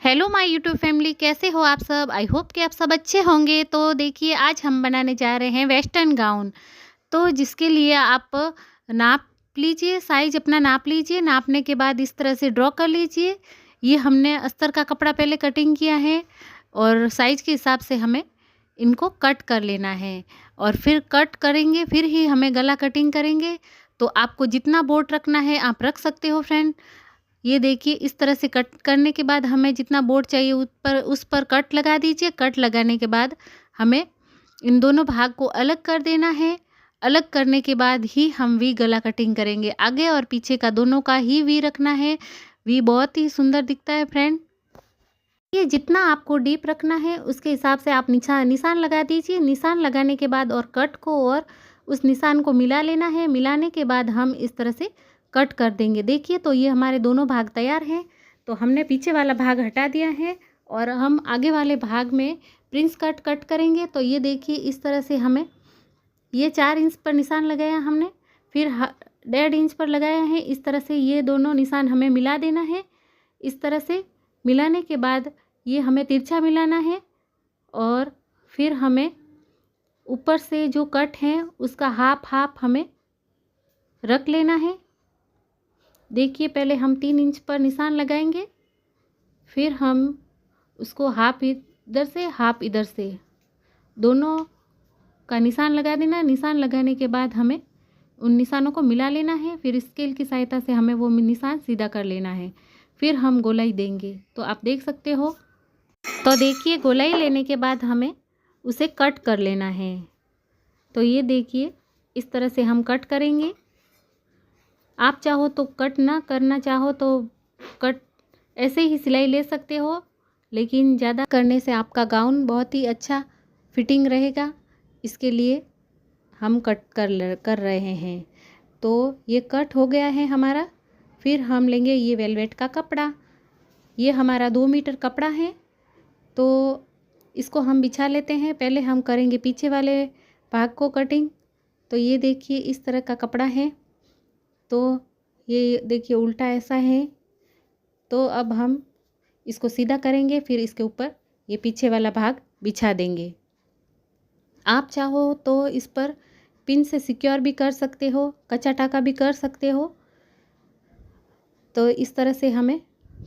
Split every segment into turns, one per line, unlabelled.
Hello my YouTube family, कैसे हो आप सब। आई होप कि आप सब अच्छे होंगे। तो देखिए, आज हम बनाने जा रहे हैं वेस्टर्न गाउन। तो जिसके लिए आप नाप लीजिए, साइज अपना नाप लीजिए। नापने के बाद इस तरह से ड्रॉ कर लीजिए। ये हमने अस्तर का कपड़ा पहले कटिंग किया है और साइज के हिसाब से हमें इनको कट कर लेना है और फिर कट करेंगे, फिर ही हमें गला कटिंग करेंगे। तो आपको जितना बोट रखना है आप रख सकते हो फ्रेंड। ये देखिए, इस तरह से कट करने के बाद हमें जितना बोर्ड चाहिए उस पर कट लगा दीजिए। कट लगाने के बाद हमें इन दोनों भाग को अलग कर देना है। अलग करने के बाद ही हम वी गला कटिंग करेंगे। आगे और पीछे का दोनों का ही वी रखना है। वी बहुत ही सुंदर दिखता है फ्रेंड। ये जितना आपको डीप रखना है उसके हिसाब से आप निशान लगा दीजिए। निशान लगाने के बाद और कट को और उस निशान को मिला लेना है। मिलाने के बाद हम इस तरह से कट कर देंगे। देखिए, तो ये हमारे दोनों भाग तैयार हैं। तो हमने पीछे वाला भाग हटा दिया है और हम आगे वाले भाग में प्रिंस कट करेंगे। तो ये देखिए, इस तरह से हमें ये 4 इंच पर निशान लगाया हमने, फिर 1.5 इंच पर लगाया है। इस तरह से ये दोनों निशान हमें मिला देना है। इस तरह से मिलाने के बाद ये हमें तिरछा मिलाना है और फिर हमें ऊपर से जो कट है उसका हाफ हमें रख लेना है। देखिए, पहले हम 3 इंच पर निशान लगाएंगे, फिर हम उसको हाफ इधर से हाफ इधर से दोनों का निशान लगा देना। निशान लगाने के बाद हमें उन निशानों को मिला लेना है। फिर स्केल की सहायता से हमें वो निशान सीधा कर लेना है। फिर हम गोलाई देंगे। तो आप देख सकते हो। तो देखिए, गोलाई लेने के बाद हमें उसे कट कर लेना है। तो ये देखिए, इस तरह से हम कट करेंगे। आप चाहो तो कट ना करना चाहो तो कट ऐसे ही सिलाई ले सकते हो, लेकिन ज़्यादा करने से आपका गाउन बहुत ही अच्छा फिटिंग रहेगा। इसके लिए हम कट कर रहे हैं। तो ये कट हो गया है हमारा। फिर हम लेंगे ये वेलवेट का कपड़ा। ये हमारा 2 मीटर कपड़ा है। तो इसको हम बिछा लेते हैं। पहले हम करेंगे पीछे वाले भाग को कटिंग। तो ये देखिए, इस तरह का कपड़ा है। तो ये देखिए, उल्टा ऐसा है। तो अब हम इसको सीधा करेंगे, फिर इसके ऊपर ये पीछे वाला भाग बिछा देंगे। आप चाहो तो इस पर पिन से सिक्योर भी कर सकते हो, कच्चा टाका भी कर सकते हो। तो इस तरह से हमें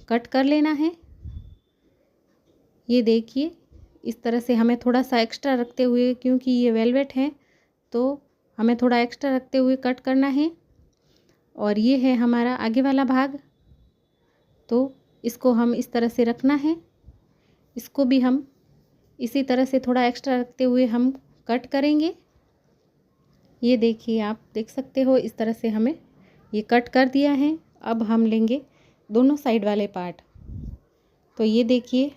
कट कर लेना है। ये देखिए, इस तरह से हमें थोड़ा सा एक्स्ट्रा रखते हुए, क्योंकि ये वेलवेट है तो हमें थोड़ा एक्स्ट्रा रखते हुए कट करना है। और ये है हमारा आगे वाला भाग। तो इसको हम इस तरह से रखना है। इसको भी हम इसी तरह से थोड़ा एक्स्ट्रा रखते हुए हम कट करेंगे। ये देखिए, आप देख सकते हो, इस तरह से हमें ये कट कर दिया है। अब हम लेंगे दोनों साइड वाले पार्ट। तो ये देखिए,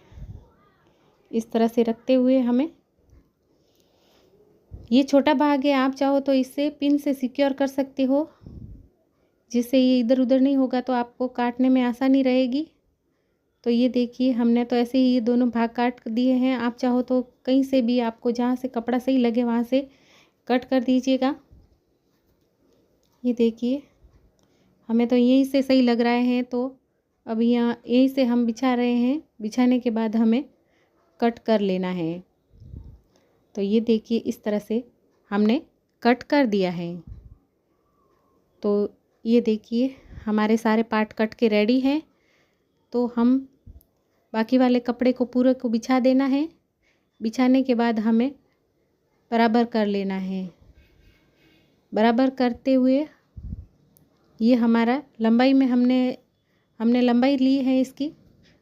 इस तरह से रखते हुए हमें, ये छोटा भाग है, आप चाहो तो इससे पिन से सिक्योर कर सकते हो, जिससे ये इधर उधर नहीं होगा, तो आपको काटने में आसानी रहेगी। तो ये देखिए, हमने तो ऐसे ही ये दोनों भाग काट दिए हैं। आप चाहो तो कहीं से भी, आपको जहाँ से कपड़ा सही लगे वहाँ से कट कर दीजिएगा। ये देखिए, हमें तो यहीं से सही लग रहा है, तो अब यहाँ यहीं से हम बिछा रहे हैं। बिछाने के बाद हमें कट कर लेना है। तो ये देखिए, इस तरह से हमने कट कर दिया है। तो ये देखिए, हमारे सारे पार्ट कट के रेडी हैं। तो हम बाकी वाले कपड़े को पूरे को बिछा देना है। बिछाने के बाद हमें बराबर कर लेना है। बराबर करते हुए ये हमारा लंबाई में हमने लंबाई ली है इसकी।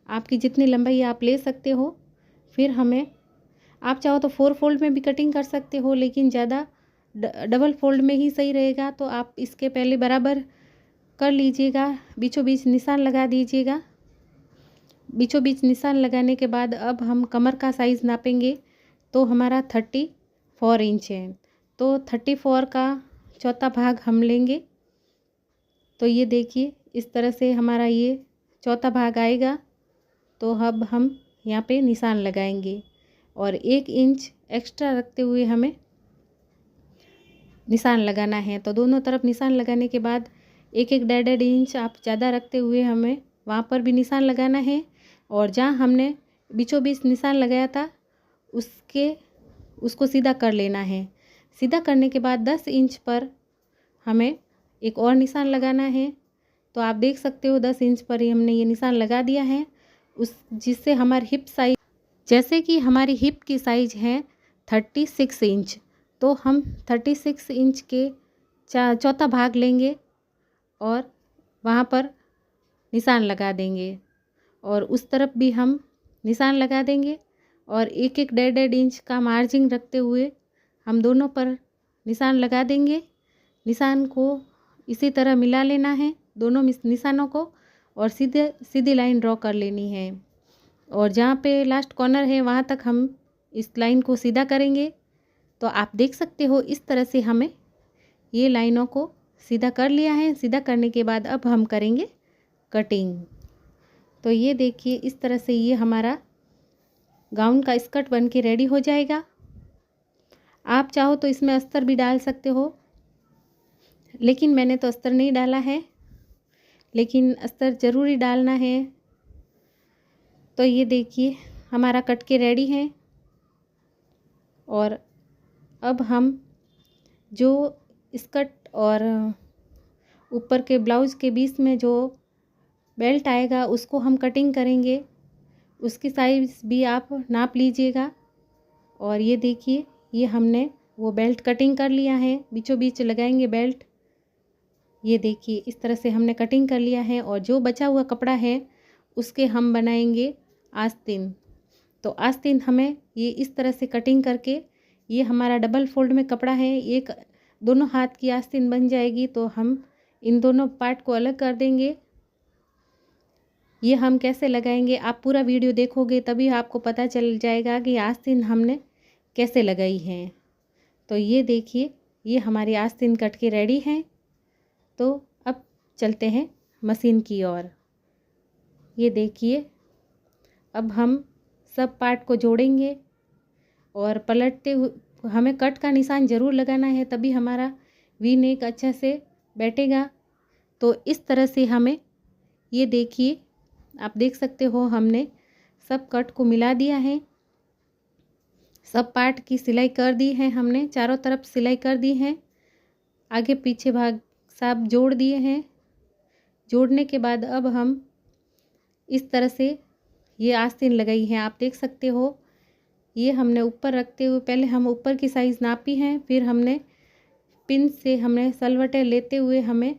आपकी जितनी लंबाई आप ले सकते हो। फिर हमें, आप चाहो तो 4 फोल्ड में भी कटिंग कर सकते हो, लेकिन ज़्यादा डबल फोल्ड में ही सही रहेगा। तो आप इसके पहले बराबर कर लीजिएगा, बीचों बीच निशान लगा दीजिएगा। बीचों बीच निशान लगाने के बाद अब हम कमर का साइज़ नापेंगे। तो हमारा 34 इंच है। तो 34 का चौथा भाग हम लेंगे। तो ये देखिए, इस तरह से हमारा ये चौथा भाग आएगा। तो अब हम यहाँ पे निशान लगाएंगे और 1 इंच एक्स्ट्रा रखते हुए हमें निशान लगाना है। तो दोनों तरफ निशान लगाने के बाद 1-1 1.5 इंच आप ज़्यादा रखते हुए हमें वहाँ पर भी निशान लगाना है। और जहाँ हमने बीचों बीच निशान लगाया था उसको सीधा कर लेना है। सीधा करने के बाद 10 इंच पर हमें एक और निशान लगाना है। तो आप देख सकते हो 10 इंच पर ही हमने ये निशान लगा दिया है, जिससे हमारी हिप साइज, जैसे कि हमारी हिप की साइज है 36 इंच, तो हम 36 इंच के चौथा भाग लेंगे और वहाँ पर निशान लगा देंगे और उस तरफ भी हम निशान लगा देंगे और एक एक 1.5 इंच का मार्जिन रखते हुए हम दोनों पर निशान लगा देंगे। निशान को इसी तरह मिला लेना है दोनों निशानों को और सीधी लाइन ड्रॉ कर लेनी है और जहाँ पे लास्ट कॉर्नर है वहाँ तक हम इस लाइन को सीधा करेंगे। तो आप देख सकते हो इस तरह से हमें ये लाइनों को सीधा कर लिया है। सीधा करने के बाद अब हम करेंगे कटिंग। तो ये देखिए इस तरह से ये हमारा गाउन का स्कर्ट बन के रेडी हो जाएगा। आप चाहो तो इसमें अस्तर भी डाल सकते हो, लेकिन मैंने तो अस्तर नहीं डाला है, लेकिन अस्तर ज़रूरी डालना है। तो ये देखिए हमारा कट के रेडी है और अब हम जो स्कर्ट और ऊपर के ब्लाउज़ के बीच में जो बेल्ट आएगा उसको हम कटिंग करेंगे। उसकी साइज़ भी आप नाप लीजिएगा। और ये देखिए ये हमने वो बेल्ट कटिंग कर लिया है, बीचों बीच लगाएंगे बेल्ट। ये देखिए इस तरह से हमने कटिंग कर लिया है और जो बचा हुआ कपड़ा है उसके हम बनाएंगे आस्तीन। तो आस्तीन हमें ये इस तरह से कटिंग करके, ये हमारा डबल फोल्ड में कपड़ा है, एक दोनों हाथ की आस्तीन बन जाएगी। तो हम इन दोनों पार्ट को अलग कर देंगे। ये हम कैसे लगाएंगे आप पूरा वीडियो देखोगे तभी आपको पता चल जाएगा कि आस्तीन हमने कैसे लगाई है। तो ये देखिए ये हमारी आस्तीन कट के रेडी है। तो अब चलते हैं मशीन की ओर। ये देखिए अब हम सब पार्ट को जोड़ेंगे और पलटते हुए हमें कट का निशान ज़रूर लगाना है, तभी हमारा वी नेक अच्छा से बैठेगा। तो इस तरह से हमें, ये देखिए आप देख सकते हो हमने सब कट को मिला दिया है, सब पार्ट की सिलाई कर दी है, हमने चारों तरफ सिलाई कर दी है, आगे पीछे भाग सब जोड़ दिए हैं। जोड़ने के बाद अब हम इस तरह से ये आस्तीन लगाई है, आप देख सकते हो। ये हमने ऊपर रखते हुए पहले हम ऊपर की साइज़ नापी है, फिर हमने पिन से हमने सलवटें लेते हुए हमें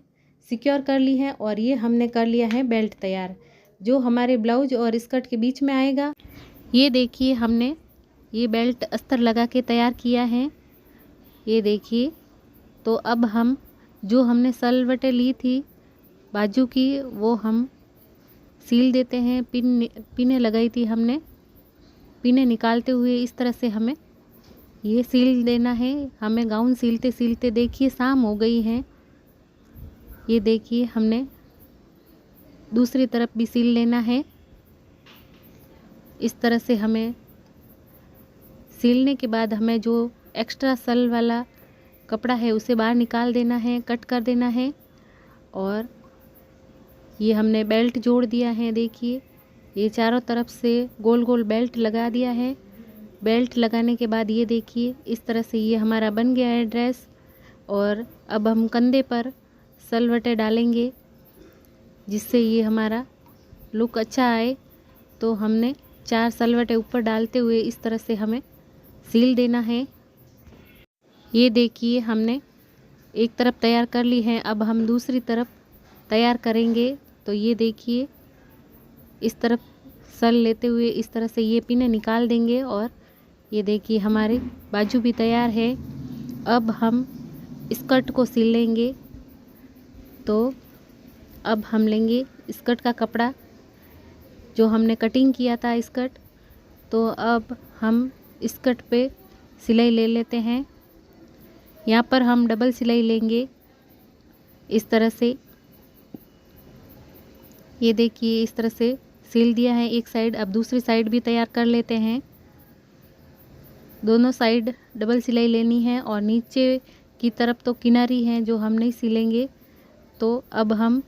सिक्योर कर ली है और ये हमने कर लिया है बेल्ट तैयार, जो हमारे ब्लाउज और स्कर्ट के बीच में आएगा। ये देखिए हमने ये बेल्ट अस्तर लगा के तैयार किया है, ये देखिए। तो अब हम जो हमने सलवटें ली थी बाजू की वो हम सील देते हैं। पिनें लगाई थी हमने, पिनें निकालते हुए इस तरह से हमें ये सील देना है। हमें गाउन सीलते सीलते देखिए शाम हो गई है। ये देखिए हमने दूसरी तरफ भी सील लेना है। इस तरह से हमें सीलने के बाद हमें जो एक्स्ट्रा सल वाला कपड़ा है उसे बाहर निकाल देना है, कट कर देना है। और ये हमने बेल्ट जोड़ दिया है, देखिए ये चारों तरफ से गोल गोल बेल्ट लगा दिया है। बेल्ट लगाने के बाद ये देखिए इस तरह से ये हमारा बन गया है ड्रेस। और अब हम कंधे पर सलवटें डालेंगे जिससे ये हमारा लुक अच्छा आए। तो हमने 4 सलवटें ऊपर डालते हुए इस तरह से हमें सील देना है। ये देखिए हमने एक तरफ तैयार कर ली है, अब हम दूसरी तरफ तैयार करेंगे। तो ये देखिए इस तरफ सल लेते हुए इस तरह से ये पिनें निकाल देंगे और ये देखिए हमारे बाजू भी तैयार है। अब हम स्कर्ट को सिल लेंगे। तो अब हम लेंगे स्कर्ट का कपड़ा जो हमने कटिंग किया था स्कर्ट। तो अब हम स्कर्ट पे सिलाई ले लेते हैं। यहाँ पर हम डबल सिलाई लेंगे इस तरह से। ये देखिए इस तरह से सिल दिया है एक साइड, अब दूसरी साइड भी तैयार कर लेते हैं। दोनों साइड डबल सिलाई लेनी है और नीचे की तरफ तो किनारी है जो हम नहीं सिलेंगे। तो अब हम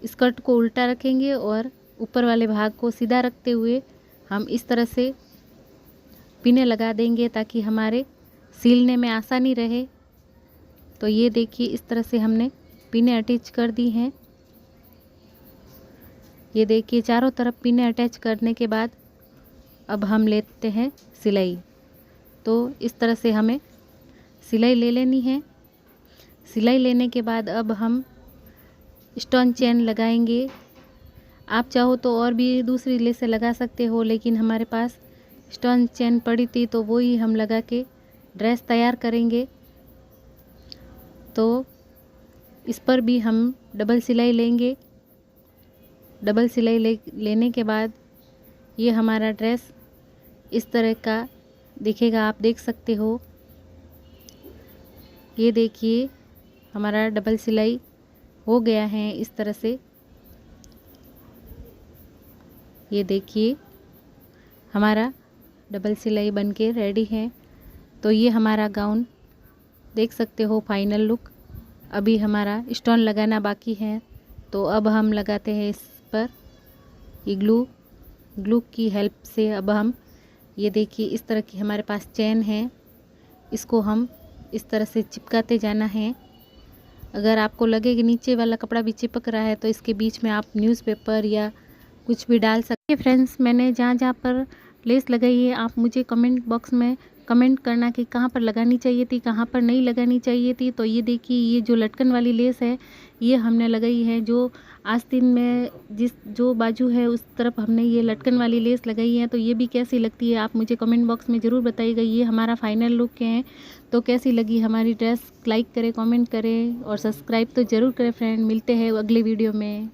स्कर्ट को उल्टा रखेंगे और ऊपर वाले भाग को सीधा रखते हुए हम इस तरह से पिने लगा देंगे ताकि हमारे सीलने में आसानी रहे। तो ये देखिए इस तरह से हमने पिने अटैच कर दी हैं। ये देखिए चारों तरफ पिने अटैच करने के बाद अब हम लेते हैं सिलाई। तो इस तरह से हमें सिलाई ले लेनी है। सिलाई लेने के बाद अब हम स्टोन चेन लगाएंगे। आप चाहो तो और भी दूसरी लेसें लगा सकते हो, लेकिन हमारे पास स्टोन चेन पड़ी थी तो वो ही हम लगा के ड्रेस तैयार करेंगे। तो इस पर भी हम डबल सिलाई लेंगे। डबल सिलाई लेने के बाद ये हमारा ड्रेस इस तरह का दिखेगा, आप देख सकते हो। ये देखिए हमारा डबल सिलाई हो गया है इस तरह से। ये देखिए हमारा डबल सिलाई बनके रेडी है। तो ये हमारा गाउन देख सकते हो फाइनल लुक। अभी हमारा स्टोन लगाना बाकी है, तो अब हम लगाते हैं इस पर ये ग्लू की हेल्प से। अब हम ये देखिए इस तरह की हमारे पास चेन है, इसको हम इस तरह से चिपकाते जाना है। अगर आपको लगे कि नीचे वाला कपड़ा भी चिपक रहा है तो इसके बीच में आप न्यूज़पेपर या कुछ भी डाल सकते हैं। फ्रेंड्स, मैंने जहाँ जहाँ पर लेस लगाई है आप मुझे कमेंट बॉक्स में कमेंट करना कि कहाँ पर लगानी चाहिए थी, कहाँ पर नहीं लगानी चाहिए थी। तो ये देखिए ये जो लटकन वाली लेस है ये हमने लगाई है। जो आस्तीन में जो बाजू है उस तरफ हमने ये लटकन वाली लेस लगाई है। तो ये भी कैसी लगती है आप मुझे कमेंट बॉक्स में ज़रूर बताइएगा। ये हमारा फाइनल लुक है। तो कैसी लगी हमारी ड्रेस, लाइक करें, कमेंट करें और सब्सक्राइब तो ज़रूर करें फ्रेंड। मिलते हैं अगले वीडियो में।